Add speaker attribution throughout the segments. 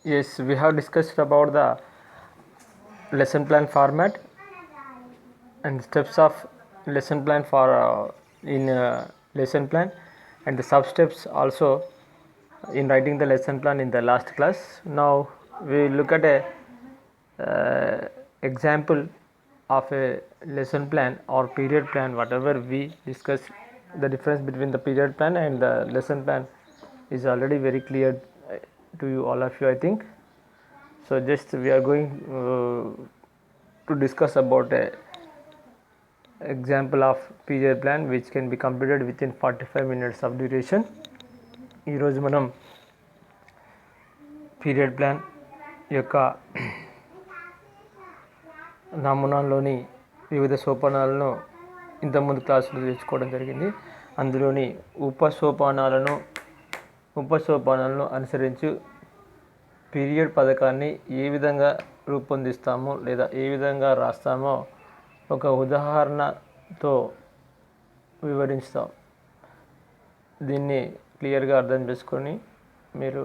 Speaker 1: Yes, we have discussed about the lesson plan format and steps of lesson plan for in lesson plan, and the sub steps also in writing the lesson plan in the last class. Now we look at a example of a lesson plan or period plan. Whatever we discuss, the difference between the period plan and the lesson plan is already very clear to you, all of you, I think. So just we are going to discuss about a example of period plan which can be completed within 45 minutes of duration. ఈరోజు మనం period plan యొక్క నమూనాల్లోని వివిధ సోపానాలను ఇంతకుముందు క్లాసులో తెచ్చుకోవడం జరిగింది. అందులోని ఉపసోపానాలను అనుసరించి పీరియడ్ పథకాన్ని ఏ విధంగా రూపొందిస్తామో లేదా ఏ విధంగా రాస్తామో ఒక ఉదాహరణతో వివరిస్తాం. దీన్ని క్లియర్గా అర్థం చేసుకొని మీరు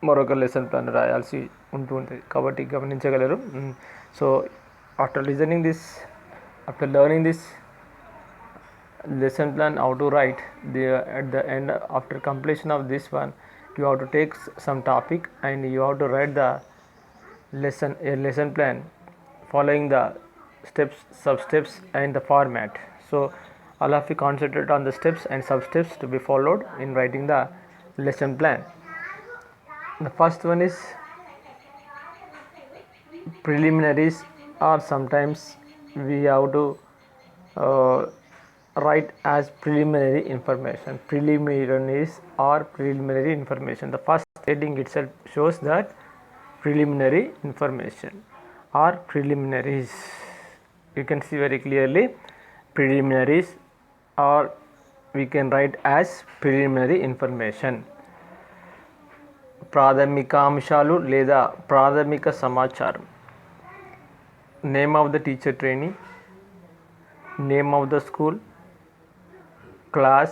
Speaker 1: మరొక లెసన్ ప్లాన్ రాయాల్సి ఉంటుంది కాబట్టి గమనించగలరు. So after learning this lesson plan, how to write at the end, after completion of this one, you have to take some topic and you have to write the lesson plan following the steps, sub steps and the format. So all of you concentrate on the steps and sub steps to be followed in writing the lesson plan. The first one is preliminaries, or sometimes we have to write as preliminary information. Preliminaries or preliminary information. The first heading itself shows that preliminary information or preliminaries. You can see very clearly preliminaries, or we can write as preliminary information. ప్రాథమిక అంశాలు లేదా ప్రాథమిక సమాచారం. Name of the teacher trainee, name of the school, class,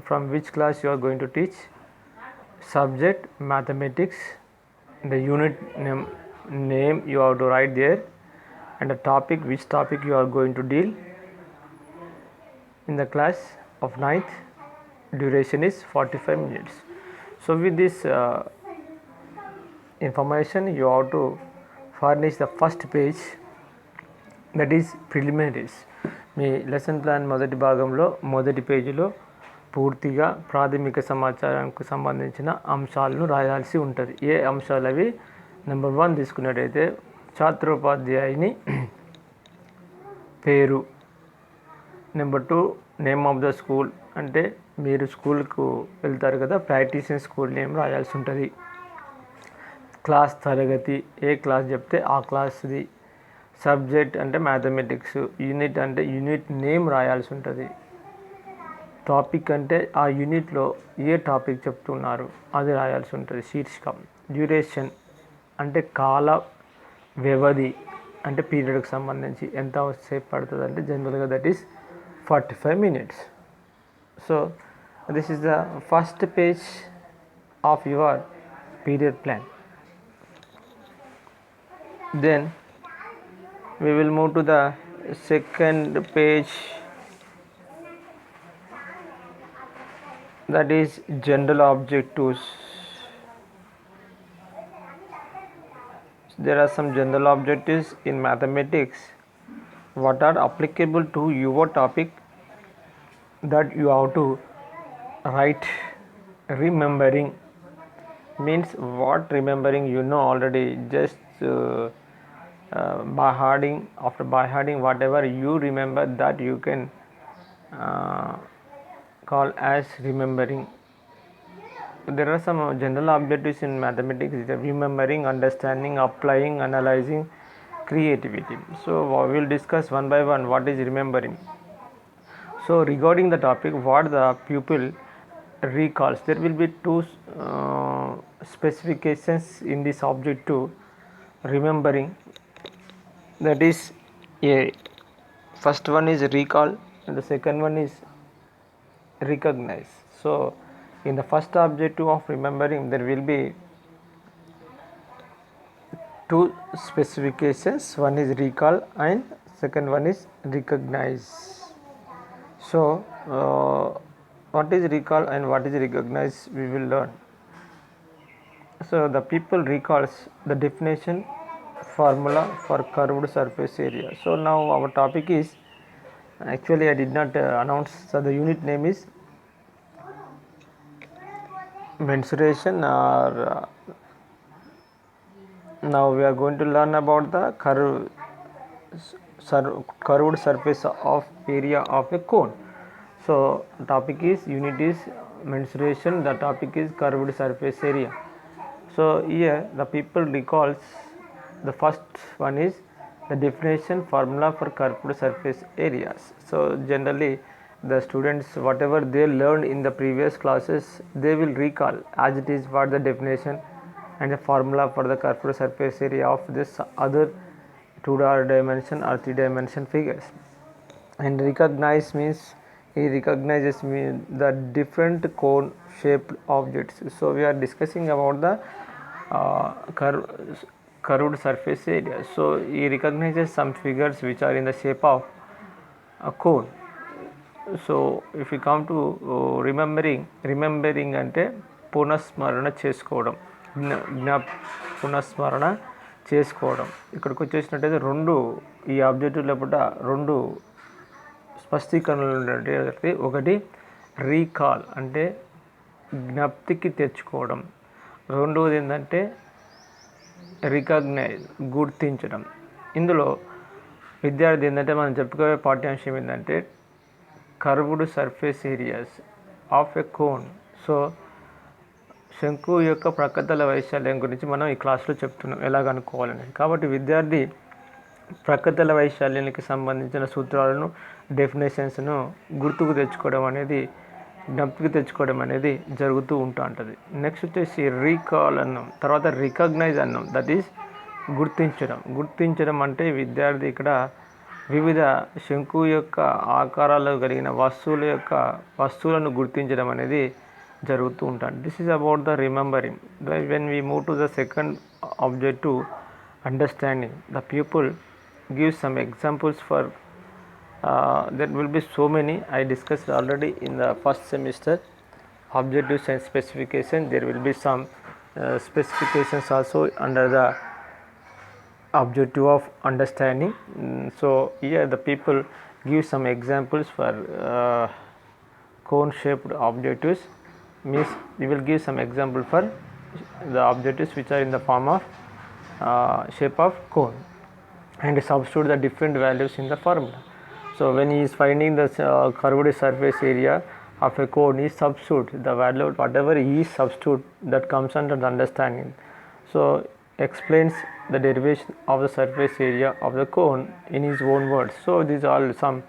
Speaker 1: from which class you are going to teach, subject mathematics, the unit name you have to write there, and the topic, which topic you are going to deal in the class of 9th. Duration is 45 minutes. So with this information you have to furnish the first page, that is preliminaries. Me lesson plan మొదటి భాగంలో మొదటి పేజీలో పూర్తిగా ప్రాథమిక సమాచారానికి సంబంధించిన అంశాలను రాయాల్సి ఉంటుంది. ఏ అంశాలు అవి? నెంబర్ 1 తీసుకున్నట్టయితే ఛాత్రోపాధ్యాయుని పేరు. Number 2 name of the school, అంటే మీరు స్కూల్కు వెళ్తారు కదా, ప్రాక్టీసింగ్ స్కూల్ నేమ్ రాయాల్సి ఉంటుంది. క్లాస్, తరగతి, ఏ క్లాస్ చెప్తే ఆ క్లాస్ది. సబ్జెక్ట్ అంటే మ్యాథమెటిక్స్, యూనిట్ అంటే యూనిట్ నేమ్ రాయాల్సి ఉంటుంది. టాపిక్ అంటే ఆ యూనిట్లో ఏ టాపిక్ చెప్తున్నారు అది రాయాల్సి ఉంటుంది, శీర్షికం. డ్యూరేషన్ అంటే కాల వ్యవధి, అంటే పీరియడ్కి సంబంధించి ఎంత సేపు పడుతుంది అంటే జనరల్గా that is 45 minutes. So this is the first page of your period plan. Then we will move to the second page, that is general objectives. There are some general objectives in mathematics what are applicable to your topic that you have to write. Remembering means what? Remembering, you know already, just by hearting. After by hearting, whatever you remember, that you can call as remembering. There are some general objectives in mathematics: remembering, understanding, applying, analyzing, creativity. So we will discuss one by one what is remembering. So regarding the topic, what the pupil recalls, there will be two specifications in this objective remembering. That is, first one is recall and the second one is recognize. So In the first objective of remembering, there will be two specifications. One is recall and second one is recognize. So what is recall and what is recognize, we will learn. So the people recalls the definition formula for curved surface area. So now our topic is, actually I did not announce, so the unit name is mensuration, or now we are going to learn about the curved surface of area of a cone. So topic is, unit is mensuration, the topic is curved surface area. So here the people recalls, the first one is the definition formula for curved surface areas. So generally the students, whatever they learned in the previous classes, they will recall as it is what the definition and the formula for the curved surface area of this other 2-dimension or 3-dimension figures. And recognize means, he recognizes means the different cone shaped objects. So we are discussing about the curved surface area. So he recognizes some figures which are in the shape of a cone. So if we come to remembering అంటే పునఃస్మరణ చేసుకోవడం, పునఃస్మరణ చేసుకోవడం. ఇక్కడికి వచ్చేసినట్టయితే రెండు, ఈ objective లోపల రెండు స్పష్టీకరణలు ఉన్నట్టు. ఒకటి రీకాల్ అంటే జ్ఞప్తికి తెచ్చుకోవడం, రెండవది ఏంటంటే రికగ్నైజ్ గుర్తించడం. ఇందులో విద్యార్థి ఏంటంటే మనం చెప్పుకోవే పాఠ్యాంశం ఏంటంటే curved surface areas of a cone. So శంకు యొక్క ప్రక్కతల వైశాల్యం గురించి మనం ఈ క్లాస్లో చెప్తున్నాం, ఎలా కనుక్కోవాలని. కాబట్టి విద్యార్థి ప్రక్కతల వైశాల్యానికి సంబంధించిన సూత్రాలను, డెఫినేషన్స్ను గుర్తుకు తెచ్చుకోవడం అనేది, జ్ఞప్తికి తెచ్చుకోవడం అనేది జరుగుతూ ఉంటుంది. నెక్స్ట్ వచ్చేసి రీకాల్ అన్నాం, తర్వాత రికగ్నైజ్ అన్నాం, దట్ ఈస్ గుర్తించడం అంటే విద్యార్థి ఇక్కడ వివిధ శంకు యొక్క ఆకారాలు కలిగిన వస్తువులను గుర్తించడం అనేది జరుగుతూ ఉంటుంది. This is about the remembering. When we move to the second objective, understanding, the people give some examples for there will be so many. I discussed already in the first semester objectives and specification. There will be some specifications also under the objective of understanding. So here the people give some examples for cone shaped objectives, means we will give some example for the objectives which are in the form of shape of cone, and substitute the different values in the formula. So when he is finding the curved surface area of a cone, he substitute the value, whatever he substitute, that comes under the understanding. So explains the derivation of the surface area of the cone in his own words. So these are some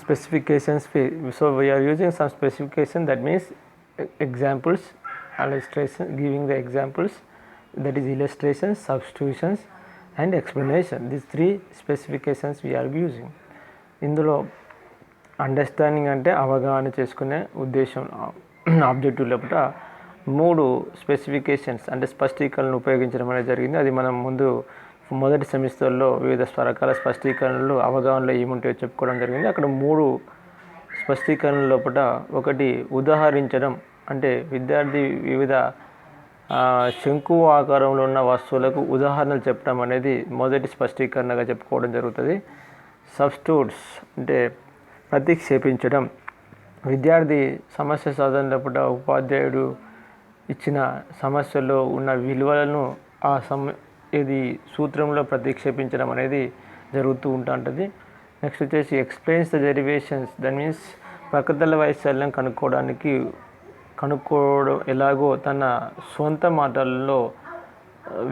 Speaker 1: specifications. So we are using some specification, that means examples, illustration, giving the examples, that is illustrations, substitutions and explanation. These three specifications we are using. ఇందులో understanding అంటే అవగాహన చేసుకునే ఉద్దేశం, objective లోపల 3 specifications అంటే స్పష్టీకరణలు ఉపయోగించడం అనేది జరిగింది. అది మనం మొదటి సెమిస్టర్లో వివిధ రకాల స్పష్టీకరణలు అవగాహనలో ఏముంటాయో చెప్పుకోవడం జరిగింది. అక్కడ 3 స్పష్టీకరణల లోపల ఒకటి ఉదాహరించడం, అంటే విద్యార్థి వివిధ శంకు ఆకారంలో ఉన్న వస్తువులకు ఉదాహరణలు చెప్పడం అనేది మొదటి స్పష్టీకరణగా చెప్పుకోవడం జరుగుతుంది. సబ్స్టిట్యూట్స్ అంటే ప్రతిక్షేపించడం, విద్యార్థి సమస్య సాధనలోపల ఉపాధ్యాయుడు ఇచ్చిన సమస్యలో ఉన్న విలువలను ఇది సూత్రంలో ప్రతిక్షేపించడం అనేది జరుగుతూ ఉంటుంది. నెక్స్ట్ వచ్చేసి explains the derivations, that means ప్రకృతల వైశాల్యం కనుక్కోవడం ఎలాగో తన సొంత మాటల్లో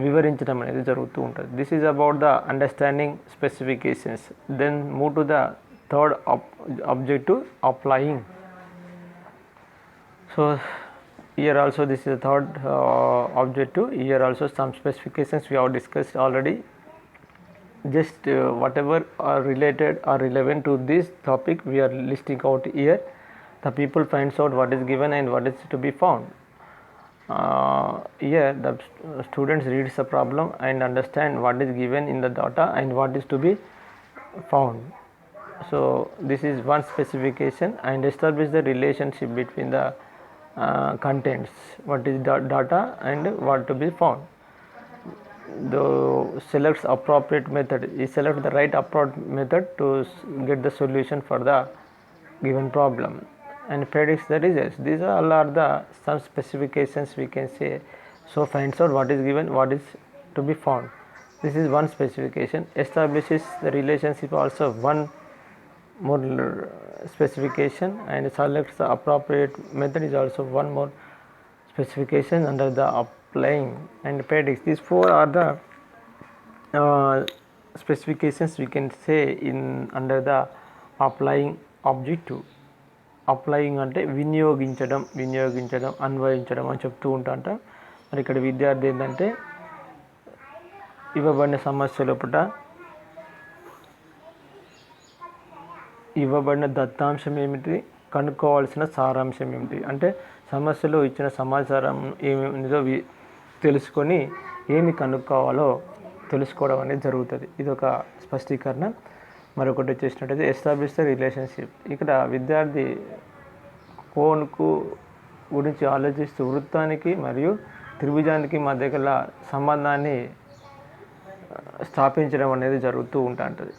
Speaker 1: వివరించడం అనేది జరుగుతూ ఉంటుంది. This is about the understanding specifications. Then move to the third objective, applying. So here also this is the third objective. Here also some specifications we have discussed already. Just whatever are related or relevant to this topic we are listing out here. the people finds out what is given and what is to be found. Here the students reads the problem and understand what is given in the data and what is to be found. So this is one specification, and establish the relationship between the contents, what is data and what to be found. The selects appropriate method, he select the right appropriate method to get the solution for the given problem, and predicts the results. These all are the some specifications we can say. So finds out what is given, what is to be found. This is one specification. Establishes the relationship, also one more specification, and selects the appropriate method is also one more specification under the applying, and predicts. These four are the specifications we can say in under the applying objective. Applying అంటే వినియోగించడం అన్వయించడం అని చెప్తూ ఉంటాంట. మరి ఇక్కడ విద్యార్థి ఏంటంటే ఇవ్వబడిన సమస్య లోపల ఇవ్వబడిన దత్తాంశం ఏమిటి, కనుక్కోవాల్సిన సారాంశం ఏమిటి, అంటే సమస్యలో ఇచ్చిన సమాచారం ఏమిటో తెలుసుకొని ఏమి కనుక్కోవాలో తెలుసుకోవడం అనేది జరుగుతుంది. ఇది ఒక స్పష్టీకరణ. మరొకటి వచ్చేసినట్టయితే ఎస్టాబ్లిష్ ద రిలేషన్షిప్. ఇక్కడ విద్యార్థి కోన్కు గురించి ఆలోచిస్తూ వృత్తానికి మరియు త్రిభుజానికి మధ్య గల సంబంధాన్ని స్థాపించడం అనేది జరుగుతూ ఉంటుంది.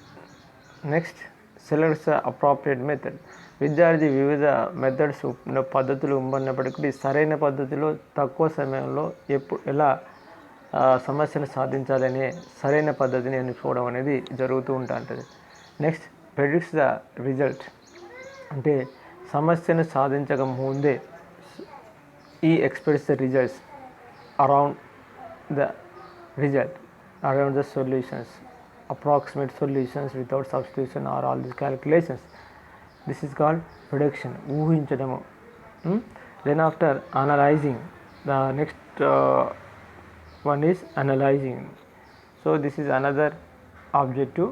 Speaker 1: Next selects appropriate method. విద్యార్థి వివిధ మెథడ్స్ పద్ధతులు ఉన్నప్పటికీ సరైన పద్ధతిలో తక్కువ సమయంలో ఎలా సమస్యను సాధించాలనే సరైన పద్ధతిని ఎన్నుకోవడం అనేది జరుగుతూ ఉంటుంది. Next ప్రెడిక్ట్స్ the result. అంటే సమస్యను సాధించక ముందే ఈ expects the results around the solutions, approximate solutions without substitution or all these calculations. This is called prediction, ఊహించడము. Then after analyzing, the next one is analyzing. So this is another objective.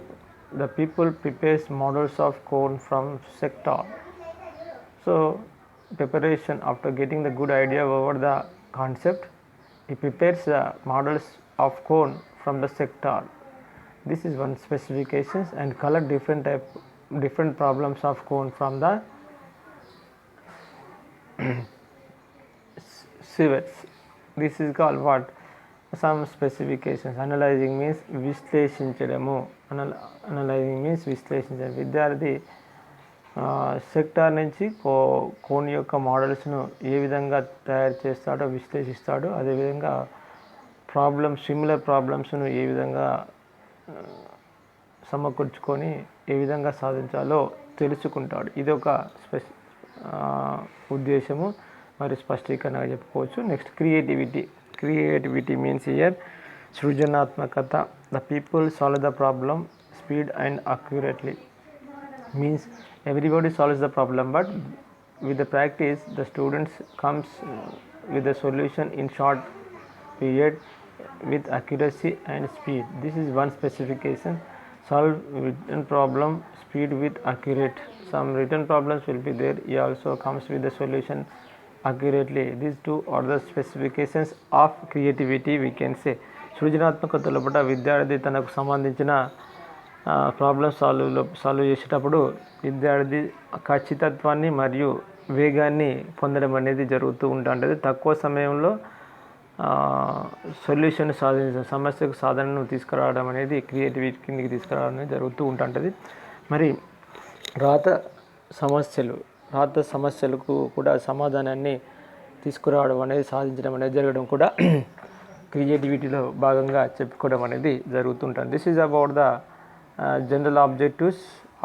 Speaker 1: The people prepares models of cone from sector. So preparation, after getting the good idea over the concept, he prepares the models of cone from the sector. This is one specifications, and collect different problems of cone from the civets. This is called what? Some specifications. Analyzing means విశ్లేషించడము. Analyzing means విశ్లేషించడం. విద్యార్థి sector నుంచి cone యొక్క మోడల్స్ను ఏ విధంగా తయారు చేస్తాడో విశ్లేషిస్తాడో, అదేవిధంగా similar ప్రాబ్లమ్స్ను ఏ విధంగా సమకూర్చుకొని ఏ విధంగా సాధించాలో తెలుసుకుంటాడు. ఇది ఒక ఉద్దేశము మరియు స్పష్టీకరణగా చెప్పుకోవచ్చు. నెక్స్ట్ క్రియేటివిటీ మీన్స్ హియర్ సృజనాత్మకత. The people solve the problem speed and accurately. Means everybody solves the problem, but with the practice the students comes with the solution in short period with accuracy and speed. This is one specification. Solve written problem speed with accurate. Some written problems will be there, he also comes with the solution accurately. These two are the specifications of creativity we can say. సృజనాత్మకత లోపల విద్యార్థి తనకు సంబంధించిన problem solve చేసేటప్పుడు విద్యార్థి ఖచ్చితత్వాన్ని మరియు వేగాన్ని పొందడం అనేది జరుగుతూ ఉంటుంది. తక్కువ సమయంలో సొల్యూషన్ సమస్యకు సాధనను తీసుకురావడం అనేది క్రియేటివిటీ కిందకి తీసుకురావడం అనేది జరుగుతూ ఉంటుంది. మరి రాత సమస్యలకు కూడా సమాధానాన్ని తీసుకురావడం అనేది సాధించడం అనేది జరగడం కూడా క్రియేటివిటీలో భాగంగా చెప్పుకోవడం అనేది జరుగుతుంటుంది. This is about the general objectives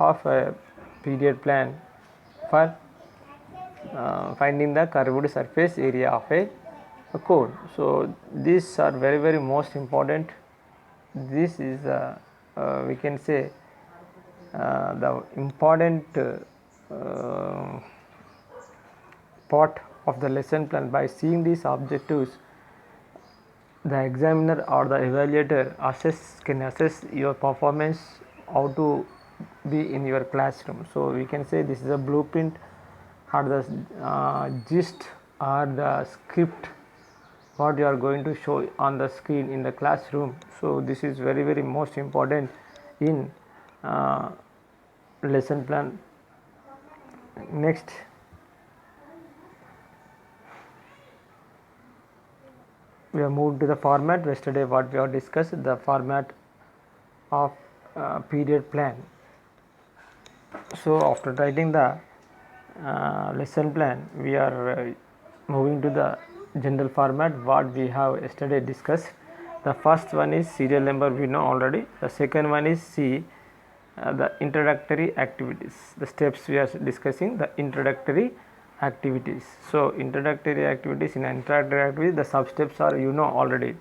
Speaker 1: of a period plan for finding the curved surface area of a cone. So these are very very most important. This is we can say the important part of the lesson plan. By seeing these objectives, the examiner or the evaluator can assess your performance, how to be in your classroom. So we can say this is a blueprint or the gist or the script what you are going to show on the screen in the classroom. So this is very most important in lesson plan. Next, we have moved to the format. Yesterday what we have discussed, the format of period plan. So after writing the lesson plan, we are moving to the general format what we have yesterday discussed. The first one is serial number, we know already. The second one is the introductory activities. The steps we are discussing, the introductory activities. So introductory activities, in introductory activities the sub steps are already.